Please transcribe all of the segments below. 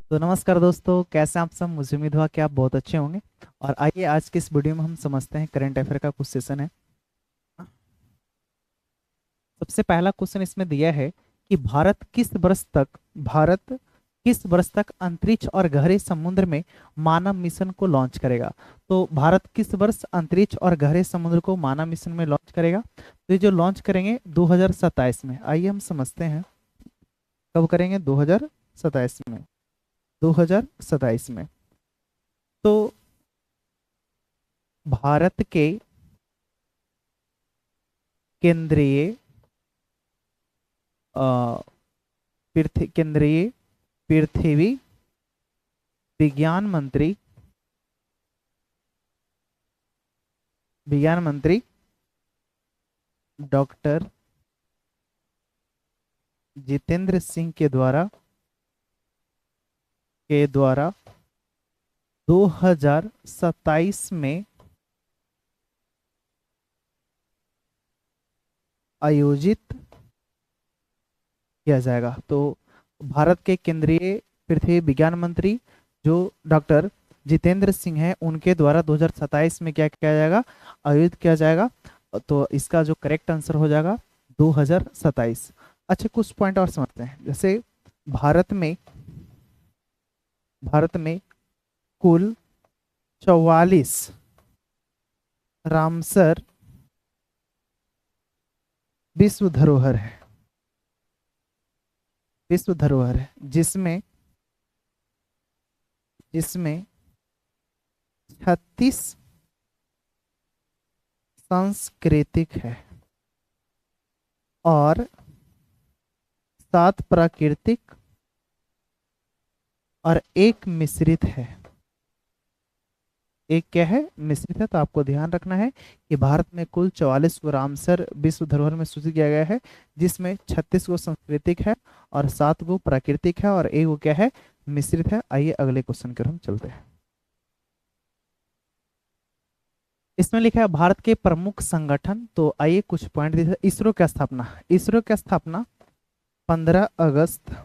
तो नमस्कार दोस्तों, कैसे हैं आप सब। मुझे उम्मीद हुआ कि आप बहुत अच्छे होंगे। और आइए आज के इस वीडियो में हम समझते हैं करंट अफेयर का कुछ सेशन है। सबसे पहला क्वेश्चन इसमें दिया है कि भारत किस वर्ष तक अंतरिक्ष और गहरे समुद्र में मानव मिशन को लॉन्च करेगा। तो भारत किस वर्ष अंतरिक्ष और गहरे समुद्र को मानव मिशन में लॉन्च करेगा। तो ये जो लॉन्च करेंगे 2027 में। आइए हम समझते हैं कब करेंगे। 2027 में। 2027 में। तो भारत के केंद्रीय अ, केंद्रीय पृथ्वी विज्ञान मंत्री डॉक्टर जितेंद्र सिंह के द्वारा 2027 में आयोजित किया जाएगा। तो भारत के केंद्रीय पृथ्वी विज्ञान मंत्री जो डॉक्टर जितेंद्र सिंह हैं, उनके द्वारा 2027 में क्या किया जाएगा, आयोजित किया जाएगा। तो इसका जो करेक्ट आंसर हो जाएगा 2027। अच्छा, कुछ पॉइंट और समझते हैं। जैसे भारत में भारत में कुल 44 रामसर विश्व धरोहर है। जिसमें जिसमें 36 सांस्कृतिक है और 7 प्राकृतिक और एक मिश्रित है। एक क्या है, मिश्रित है। तो आपको ध्यान रखना है कि भारत में कुल 44 को रामसर विश्व धरोहर में सूचित किया गया है, जिसमें 36 को सांस्कृतिक है और 7 को प्राकृतिक है और एक वो क्या है, मिश्रित है। आइए अगले क्वेश्चन की ओर हम चलते हैं। इसमें लिखा है भारत के प्रमुख संगठन। तो आइए कुछ पॉइंट दिए। इसरो की स्थापना 15 अगस्त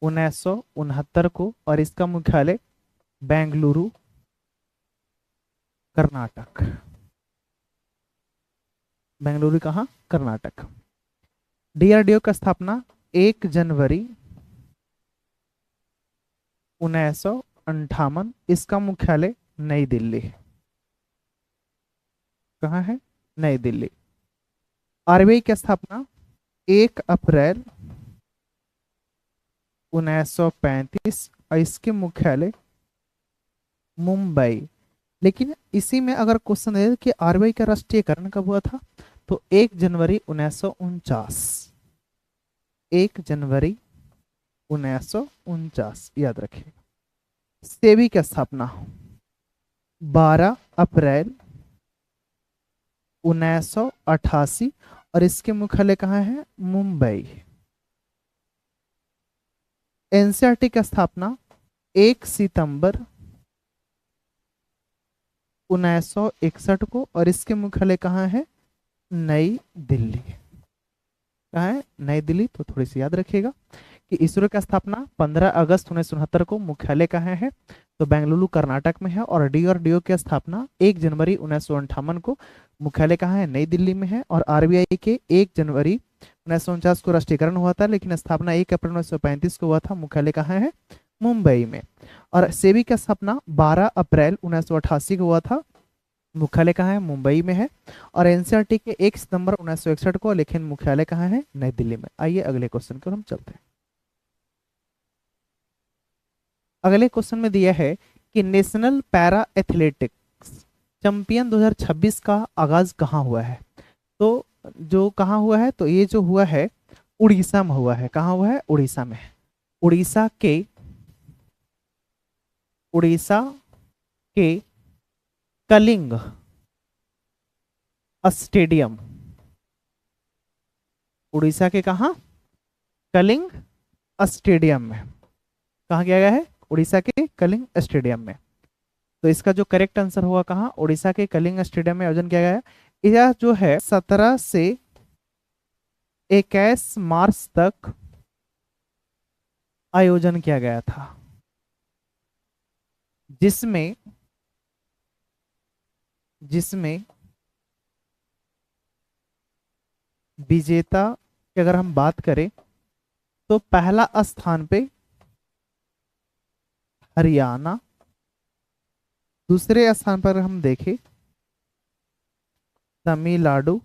1969 को, और इसका मुख्यालय बेंगलुरु, कर्नाटक। बेंगलुरु कहाँ, कर्नाटक। डीआरडीओ की स्थापना 1 जनवरी 1958। इसका मुख्यालय नई दिल्ली। कहाँ है, नई दिल्ली। आरबीआई की स्थापना 1 अप्रैल 1935 और इसके मुख्यालय मुंबई। लेकिन इसी में अगर क्वेश्चन है कि आरबीआई का राष्ट्रीयकरण कब हुआ था, तो 1 जनवरी 1949। 1 जनवरी 1949 याद रखिएगा। सेबी की स्थापना 12 अप्रैल 1988 और इसके मुख्यालय कहाँ है, मुंबई। एनसीईआरटी की स्थापना 1 सितंबर 1961 को, और इसके मुख्यालय कहाँ है, नई दिल्ली। कहाँ है, नई दिल्ली। तो थोड़ी सी याद रखिएगा कि इसरो की स्थापना 15 अगस्त 1969 को, मुख्यालय कहाँ है, तो बेंगलुरु कर्नाटक में है। और डीआरडीओ की स्थापना 1 जनवरी 1958 को, मुख्यालय कहाँ है, नई दिल्ली में है। और आरबीआई के 1 जनवरी 1949 को राष्ट्रीयकरण हुआ था, लेकिन स्थापना 1 अप्रैल 1935 को हुआ था, मुख्यालय कहाँ है, मुंबई में। और सेबी का स्थापना 12 अप्रैल 1988 को हुआ था, मुख्यालय कहाँ है, मुंबई में है। और एनसीईआरटी के 1 सितंबर 1961 को, लेकिन मुख्यालय कहाँ है, नई दिल्ली में। आइए अगले क्वेश्चन की ओर हम चलते हैं। अगले क्वेश्चन में दिया है कि नेशनल पैरा एथलेटिक्स चैंपियन 2026 का आगाज कहाँ हुआ है। तो जो कहाँ हुआ है, तो ये जो हुआ है उड़ीसा में हुआ है। कहाँ हुआ है, उड़ीसा में। उड़ीसा के उड़ीसा के कलिंग स्टेडियम। उड़ीसा के कहाँ, कलिंग स्टेडियम में। कहाँ किया गया है, उड़ीसा के कलिंग स्टेडियम में। तो इसका जो करेक्ट आंसर होगा कहाँ, उड़ीसा के कलिंग स्टेडियम में आयोजन किया गया है। यह जो है 17 से 21 मार्च तक आयोजन किया गया था, जिसमें जिसमें विजेता की अगर हम बात करें तो पहला स्थान पे हरियाणा, दूसरे स्थान पर हम देखें तमिलनाडु,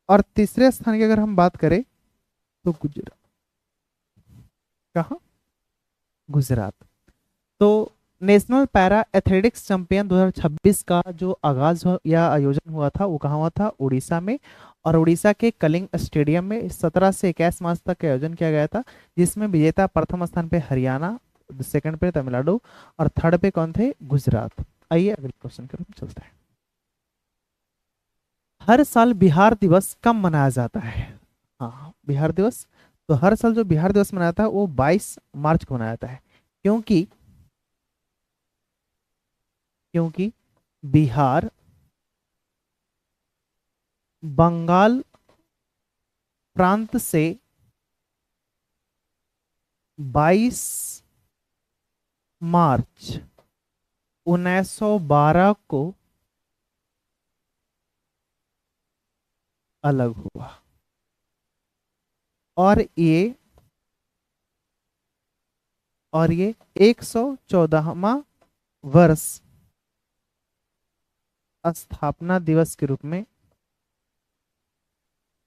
और तीसरे स्थान की अगर हम बात करें तो गुजरात। कहाँ? गुजरात। तो नेशनल पैरा एथलेटिक्स चैंपियन 2026 का जो आगाज या आयोजन हुआ था वो कहाँ हुआ था? उड़ीसा में। और उड़ीसा के कलिंग स्टेडियम में 17 से 21 मार्च तक का आयोजन किया गया था, जिसमें विजेता प्रथम स्थान पे हरियाणा, सेकंड पे तमिलनाडु, और थर्ड पे कौन थे? गुजरात। आइए अगले क्वेश्चन की तरफ चलते हैं। हर साल बिहार दिवस कब मनाया जाता है? हाँ, बिहार दिवस। तो हर साल जो बिहार दिवस मनाया था वो 22 मार्च को मनाया जाता है, क्योंकि क्योंकि बिहार बंगाल प्रांत से 22 मार्च 1912 को अलग हुआ, और ये 114वां वर्ष स्थापना दिवस के रूप में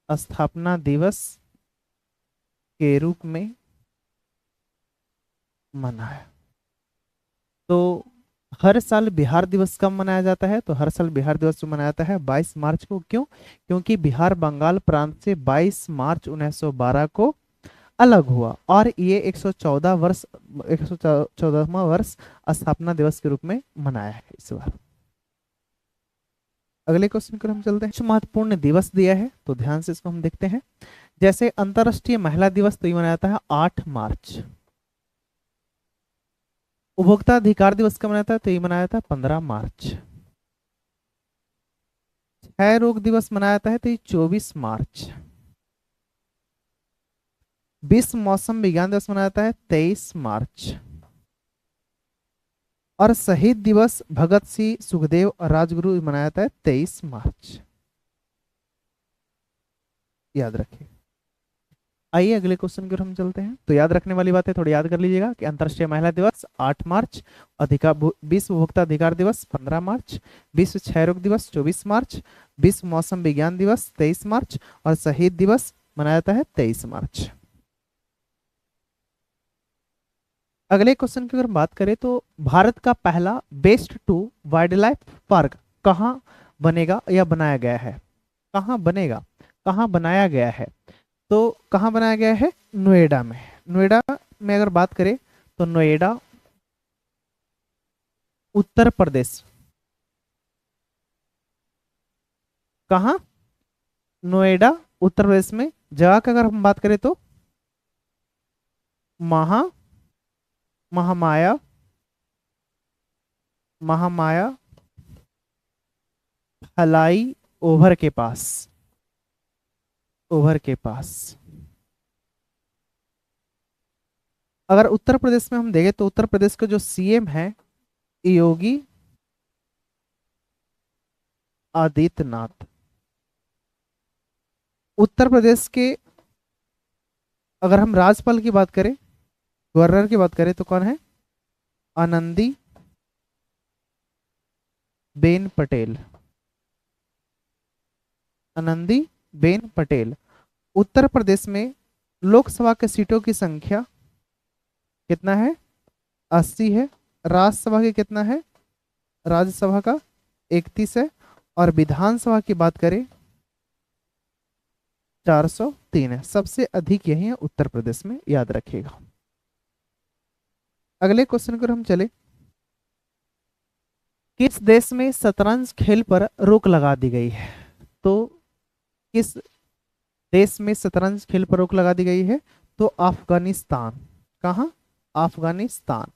स्थापना दिवस के रूप में मनाया। तो हर साल बिहार दिवस कब मनाया जाता है? तो हर साल बिहार दिवस जो मनाया जाता है 22 मार्च को। क्यों? क्योंकि बिहार बंगाल प्रांत से 22 मार्च 1912 को अलग हुआ, और ये 114वां वर्ष स्थापना दिवस के रूप में मनाया है इस बार। अगले क्वेश्चन पर हम चलते हैं। कुछ महत्वपूर्ण दिवस दिया है तो ध्यान से इसको हम देखते हैं। जैसे अंतर्राष्ट्रीय महिला दिवस तो ये मनाया जाता है 8 मार्च। उपभोक्ता अधिकार दिवस कब मनाया था? तो ये मनाया था 15 मार्च। क्षय रोग दिवस मनाया जाता है तो ये 24 मार्च। विश्व मौसम विज्ञान दिवस मनाया जाता है 23 मार्च। और शहीद दिवस भगत सिंह, सुखदेव और राजगुरु मनाया जाता है 23 मार्च। याद रखिए। आइए अगले क्वेश्चन की ओर हम चलते हैं। तो याद रखने वाली बातें थोड़ी याद कर लीजिएगा कि अंतर्राष्ट्रीय महिला दिवस 8 मार्च, अधिकार विश्व उपभोक्ता अधिकार दिवस 15 मार्च, विश्व क्षय रोग दिवस 24 मार्च, विश्व मौसम विज्ञान दिवस 23 मार्च, और शहीद दिवस मनाया जाता है 23 मार्च। अगले क्वेश्चन की अगर बात करें तो भारत का पहला बेस्ट टू वाइल्ड लाइफ पार्क कहाँ बनेगा या बनाया गया है? कहाँ बनेगा? कहाँ बनाया गया है? तो कहाँ बनाया गया है? नोएडा में। नोएडा में अगर बात करें तो नोएडा उत्तर प्रदेश। कहाँ? नोएडा उत्तर प्रदेश में। जगह की अगर हम बात करें तो महा महामाया महामाया फलाई ओवर के पास। ओवर के पास। अगर उत्तर प्रदेश में हम देखें तो उत्तर प्रदेश का जो सीएम है योगी आदित्यनाथ। उत्तर प्रदेश के अगर हम राज्यपाल की बात करें, गवर्नर की बात करें तो कौन है? आनंदी बेन पटेल। आनंदी बेन पटेल। उत्तर प्रदेश में लोकसभा के सीटों की संख्या कितना है? 80 है। राज्यसभा की कितना है? राज्यसभा का 31 है। और विधानसभा की बात करें 403 है। सबसे अधिक यही है उत्तर प्रदेश में, याद रखिएगा। अगले क्वेश्चन पर हम चले। किस देश में शतरंज खेल पर रोक लगा दी गई है? तो किस देश में शतरंज खेल पर रोक लगा दी गई है? तो अफगानिस्तान। कहाँ? अफगानिस्तान।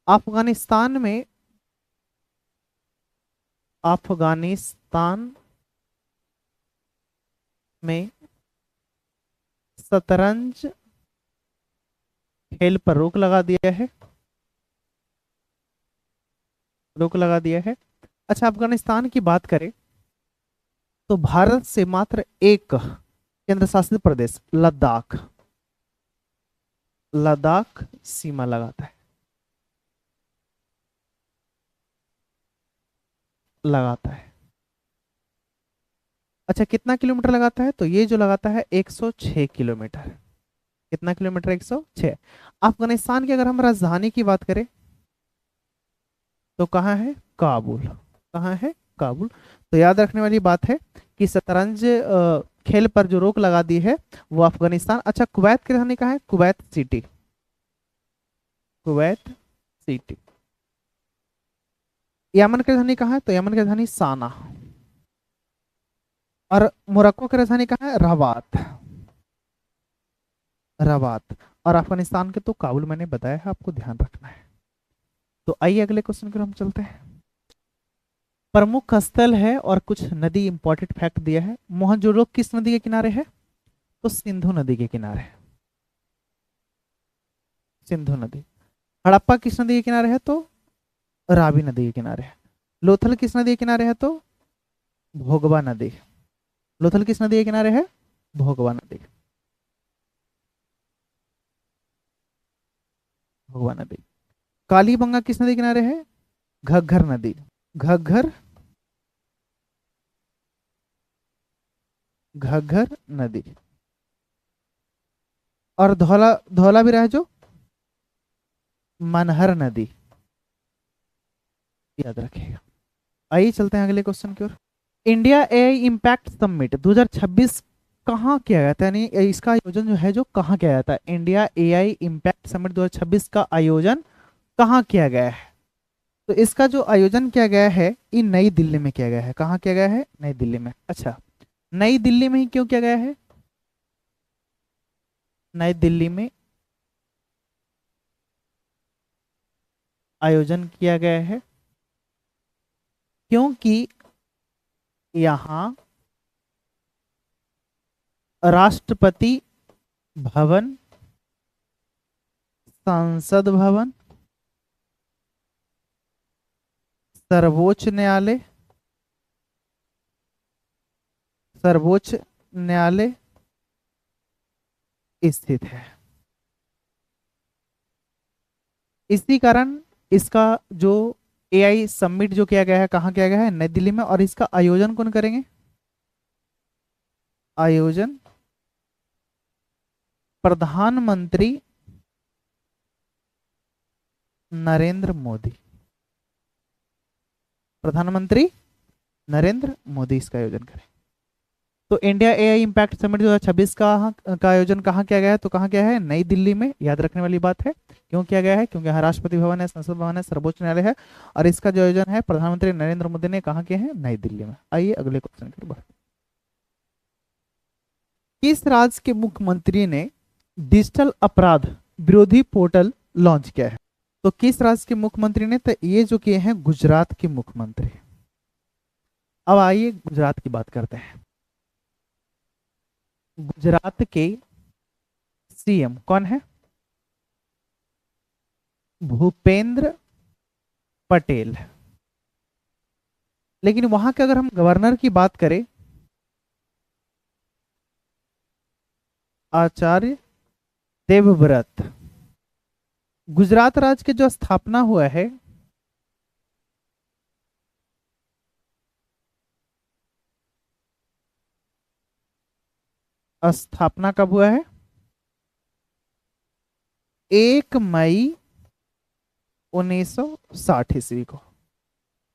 अफगानिस्तान में अफगानिस्तान में शतरंज खेल पर रोक लगा दिया है, रोक लगा दिया है। अच्छा, अफगानिस्तान की बात करें तो भारत से मात्र एक केंद्र शासित प्रदेश लद्दाख, लद्दाख सीमा लगाता है, लगाता है। अच्छा, कितना किलोमीटर लगाता है? तो ये जो लगाता है 106 किलोमीटर। कितना किलोमीटर? 106। अफगानिस्तान की अगर हम राजधानी की बात करें तो कहाँ है? काबुल। कहाँ है? काबुल। तो याद रखने वाली बात है कि शतरंज खेल पर जो रोक लगा दी है वो अफगानिस्तान। अच्छा, कुवैत की राजधानी कहाँ है? Kuwait city, Kuwait city. Yemen की राजधानी कहाँ है? तो यमन की राजधानी साना। और मोरक्को की राजधानी कहाँ है? Rabat, Rabat. और अफगानिस्तान के तो काबुल मैंने बताया है, आपको ध्यान रखना है। तो आइए अगले क्वेश्चन की ओर हम चलते हैं। प्रमुख स्थल है और कुछ नदी इंपॉर्टेंट फैक्ट दिया है। मोहनजोदड़ो किस नदी के किनारे है? तो सिंधु नदी के किनारे है, सिंधु नदी। हड़प्पा किस नदी के किनारे है? तो रावी नदी के किनारे है। लोथल किस नदी के किनारे है? तो भोगवा नदी। लोथल किस नदी के किनारे है? भोगवा नदी, भोगवा नदी। कालीबंगा किस नदी के किनारे है? घग्घर नदी, घग्घर, घग्घर नदी। और धौला, धौला भी रहा जो मनहर नदी, याद रखिएगा। आइए चलते हैं अगले क्वेश्चन की ओर। इंडिया एआई इम्पैक्ट समिट 2026 कहाँ किया गया था? यानी इसका आयोजन जो है जो कहाँ किया जाता है? इंडिया एआई इम्पैक्ट समिट 2026 का आयोजन कहाँ किया गया है? तो इसका जो आयोजन किया गया है ये नई दिल्ली में किया गया है। कहाँ किया गया है? नई दिल्ली में। अच्छा, नई दिल्ली में ही क्यों किया गया है? नई दिल्ली में आयोजन किया गया है क्योंकि यहाँ राष्ट्रपति भवन, संसद भवन, सर्वोच्च न्यायालय, सर्वोच्च न्यायालय स्थित है। इसी कारण इसका जो एआई समिट जो किया गया है कहाँ किया गया है? नई दिल्ली में। और इसका आयोजन कौन करेंगे? आयोजन प्रधानमंत्री नरेंद्र मोदी, प्रधानमंत्री नरेंद्र मोदी इसका आयोजन करें। तो इंडिया एआई इम्पैक्ट समिट 2026 का आयोजन कहाँ किया गया है? तो कहाँ किया है? नई दिल्ली में। याद रखने वाली बात है। क्यों किया गया है? क्योंकि यहाँ राष्ट्रपति भवन है, संसद भवन है, सर्वोच्च न्यायालय है। और इसका जो आयोजन है प्रधानमंत्री नरेंद्र मोदी ने कहाँ किया है? नई दिल्ली में। आइए अगले क्वेश्चन की ओर बढ़ते हैं। किस राज्य के मुख्यमंत्री ने डिजिटल अपराध विरोधी पोर्टल लॉन्च किया है? तो किस राज्य के मुख्यमंत्री ने? तो ये जो किए हैं गुजरात के मुख्यमंत्री। अब आइए गुजरात की बात करते हैं। गुजरात के सीएम कौन है? भूपेंद्र पटेल। लेकिन वहां के अगर हम गवर्नर की बात करें, आचार्य देवव्रत। गुजरात राज्य के जो स्थापना हुआ है स्थापना कब हुआ है? 1 मई 1960 ईस्वी को,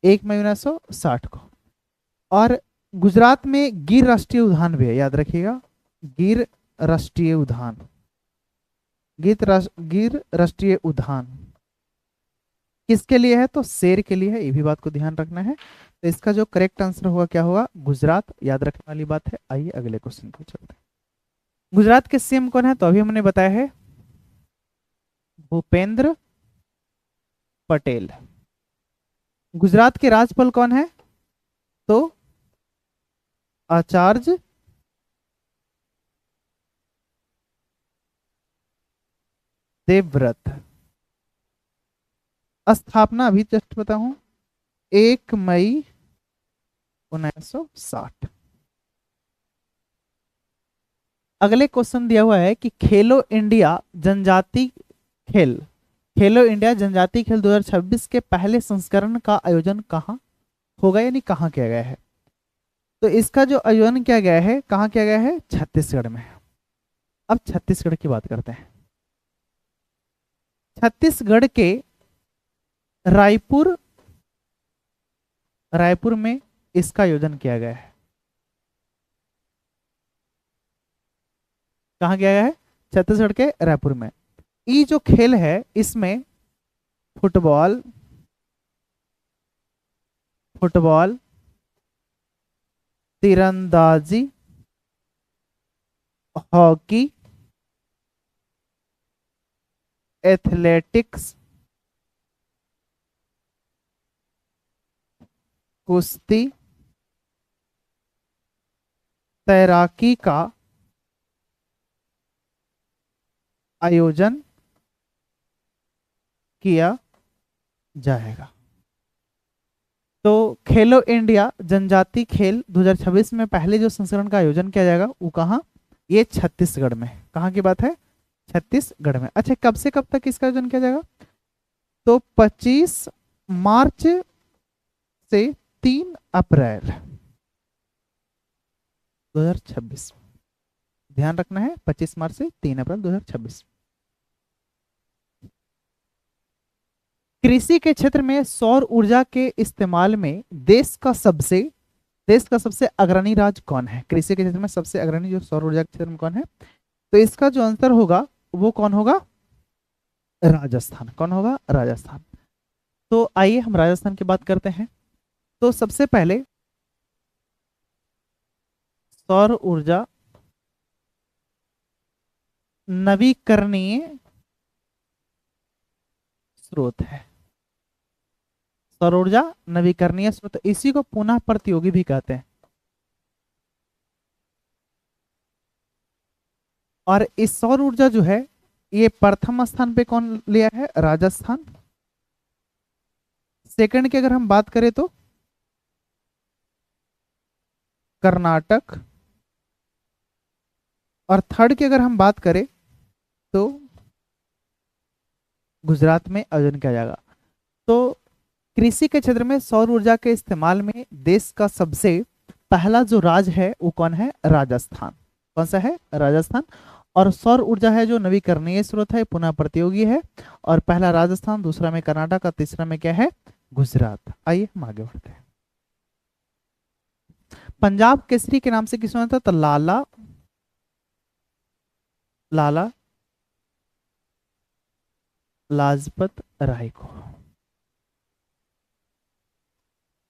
1 मई 1960 को। और गुजरात में गिर राष्ट्रीय उद्यान भी है, याद रखिएगा। गिर राष्ट्रीय उद्यान, गिर राष्ट्रीय उद्यान किसके लिए है? तो शेर के लिए है। ये भी बात को ध्यान रखना है। तो इसका जो करेक्ट आंसर होगा क्या होगा? गुजरात। याद रखने वाली बात है। आइए अगले क्वेश्चन पे चलते हैं। गुजरात के सीएम कौन है? तो अभी हमने बताया है भूपेंद्र पटेल। गुजरात के राज्यपाल कौन है? तो आचार्य देवव्रत। स्थापना अभी जस्ट बताऊं, 1 मई 1960। अगले क्वेश्चन दिया हुआ है कि खेलो इंडिया जनजाति खेल, खेलो इंडिया जनजाति खेल 2026 के पहले संस्करण का आयोजन कहाँ होगा, यानी कहाँ किया गया है। तो इसका जो आयोजन किया गया है, कहाँ किया गया है, छत्तीसगढ़ में। अब छत्तीसगढ़ की बात करते हैं। छत्तीसगढ़ के रायपुर रायपुर में इसका आयोजन किया गया है। कहाँ किया गया है, छत्तीसगढ़ के रायपुर में। ये जो खेल है इसमें फुटबॉल फुटबॉल तीरंदाजी, हॉकी, एथलेटिक्स, कुश्ती, तैराकी का आयोजन किया जाएगा। तो खेलो इंडिया जनजाति खेल 2026 में पहले जो संस्करण का आयोजन किया जाएगा वो कहाँ, ये छत्तीसगढ़ में। कहाँ की बात है, छत्तीसगढ़ में। अच्छा, कब से कब तक इसका आयोजन किया जाएगा, तो 25 मार्च से 3 अप्रैल 2026। ध्यान रखना है, 25 मार्च से 3 अप्रैल 2026। कृषि के क्षेत्र में सौर ऊर्जा के इस्तेमाल में देश का सबसे अग्रणी राज्य कौन है। कृषि के क्षेत्र में सबसे अग्रणी जो सौर ऊर्जा के क्षेत्र में कौन है, तो इसका जो आंसर होगा वो कौन होगा, राजस्थान। कौन होगा, राजस्थान। तो आइए हम राजस्थान की बात करते हैं। तो सबसे पहले सौर ऊर्जा नवीकरणीय स्रोत है। सौर ऊर्जा नवीकरणीय स्रोत, इसी को पुनः प्रतियोगी भी कहते हैं। और इस सौर ऊर्जा जो है ये प्रथम स्थान पे कौन लिया है, राजस्थान। सेकंड की अगर हम बात करें तो कर्नाटक, और थर्ड की अगर हम बात करें तो गुजरात में आयोजन किया जाएगा। तो कृषि के क्षेत्र में सौर ऊर्जा के इस्तेमाल में देश का सबसे पहला जो राज्य है वो कौन है, राजस्थान। कौन सा है, राजस्थान। और सौर ऊर्जा है जो नवीकरणीय स्रोत है, पुनः प्रतियोगी है। और पहला राजस्थान, दूसरा में कर्नाटक और तीसरा में क्या है, गुजरात। आइए हम आगे बढ़ते हैं। पंजाब केसरी के नाम से किसने था, तो लाला लाजपत राय को।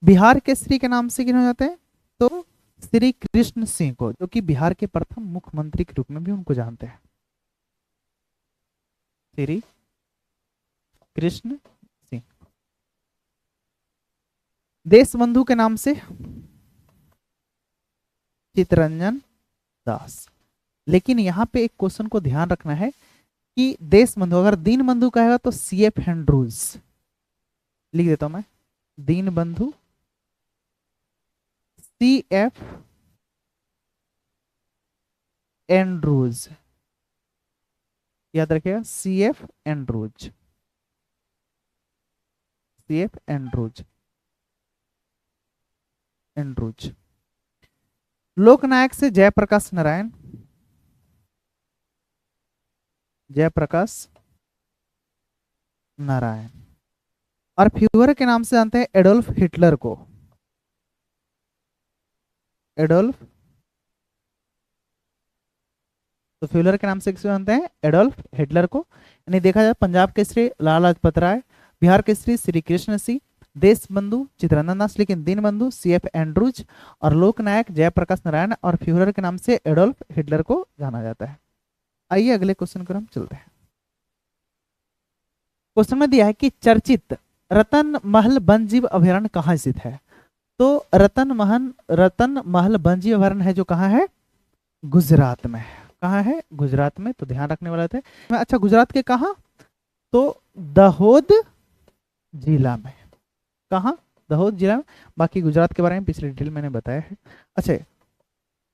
बिहार केसरी के नाम से किन्हें जाते हैं, तो श्री कृष्ण सिंह को, जो कि बिहार के प्रथम मुख्यमंत्री के रूप में भी उनको जानते हैं, श्री कृष्ण सिंह। देशबंधु के नाम से चित्तरंजन दास। लेकिन यहाँ पे एक क्वेश्चन को ध्यान रखना है कि देशबंधु, अगर दीनबंधु कहेगा तो CF एंड्रूज लिख देता हूं मैं, दीनबंधु CF एंड्रूज, याद रखिएगा, CF एंड्रूज, CF एंड्रूज। लोकनायक से जयप्रकाश नारायण, जयप्रकाश नारायण। और फ्यूहर के नाम से जानते हैं एडोल्फ हिटलर को, एडोल्फ। तो फ्यूलर के नाम से किसे जानते हैं, एडोल्फ हिटलर को। यानी देखा जाए पंजाब केसरी लाला लाजपत राय, बिहार केसरी श्री कृष्ण सिंह, देशबंधु चित्तरंजन दास, लेकिन दीनबंधु CF एंड्रूज, और लोकनायक जयप्रकाश नारायण, और फ्यूहर के नाम से एडोल्फ हिटलर को जाना जाता है। आइए अगले क्वेश्चन पर हम चलते हैं। क्वेश्चन में दिया है कि चर्चित रतन महल वन्यजीव अभयारण्य कहाँ स्थित है। तो रतन महल वन्यजीव अभयारण्य है जो कहाँ है, गुजरात में। कहाँ है, गुजरात में। तो ध्यान रखने वाला थे। अच्छा, गुजरात के कहाँ, तो दाहोद जिला में। कहाँ? दाहोद जिला में। बाकी गुजरात के बारे में पिछले डिटेल मैंने बताया है। अच्छा,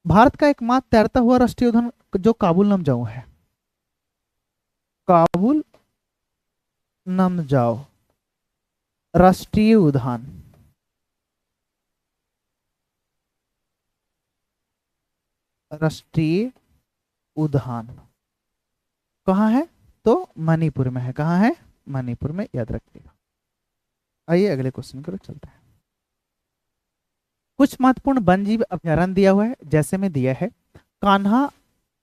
भारत का एकमात्र तैरता हुआ राष्ट्रीय उद्यान जो काबुल नमजाऊ है, काबुल नमजाओ राष्ट्रीय उद्यान, राष्ट्रीय उद्यान कहाँ है? तो मणिपुर में है। कहाँ है? मणिपुर में, याद रखिएगा। आइए अगले क्वेश्चन की ओर चलते हैं। कुछ महत्वपूर्ण वन्यजीव अभयारण्य दिया हुआ है, जैसे में दिया है कान्हा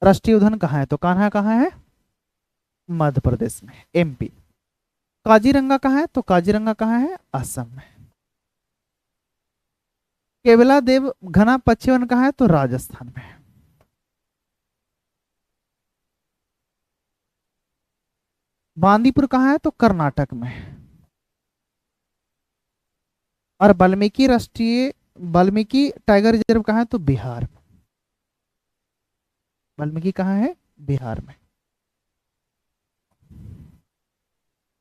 राष्ट्रीय उद्यान कहाँ है? तो कान्हा कहाँ है? मध्य प्रदेश में, एमपी। काजीरंगा कहाँ है? तो काजीरंगा कहाँ है? असम में। केवला देव घना पक्षी वन कहाँ है? तो राजस्थान में। बांदीपुर कहाँ है? तो कर्नाटक में। और वाल्मीकि टाइगर रिजर्व कहाँ है? तो बिहार में। वाल्मीकि कहाँ है? बिहार में।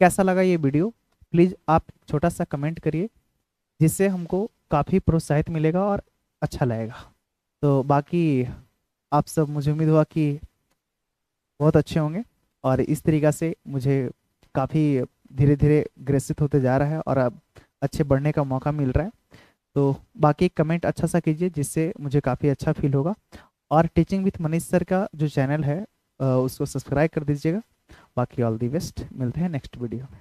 कैसा लगा ये वीडियो? प्लीज आप छोटा सा कमेंट करिए, जिससे हमको काफी प्रोत्साहित मिलेगा और अच्छा लगेगा। तो बाकी आप सब, मुझे उम्मीद हुआ कि बहुत अच्छे होंगे, और इस तरीक़ा से मुझे काफ़ी धीरे धीरे ग्रेसित होते जा रहा है और अब अच्छे बढ़ने का मौका मिल रहा है। तो बाकी कमेंट अच्छा सा कीजिए, जिससे मुझे काफ़ी अच्छा फील होगा। और टीचिंग विथ मनीष सर का जो चैनल है उसको सब्सक्राइब कर दीजिएगा। बाकी ऑल दी बेस्ट, मिलते हैं नेक्स्ट वीडियो में।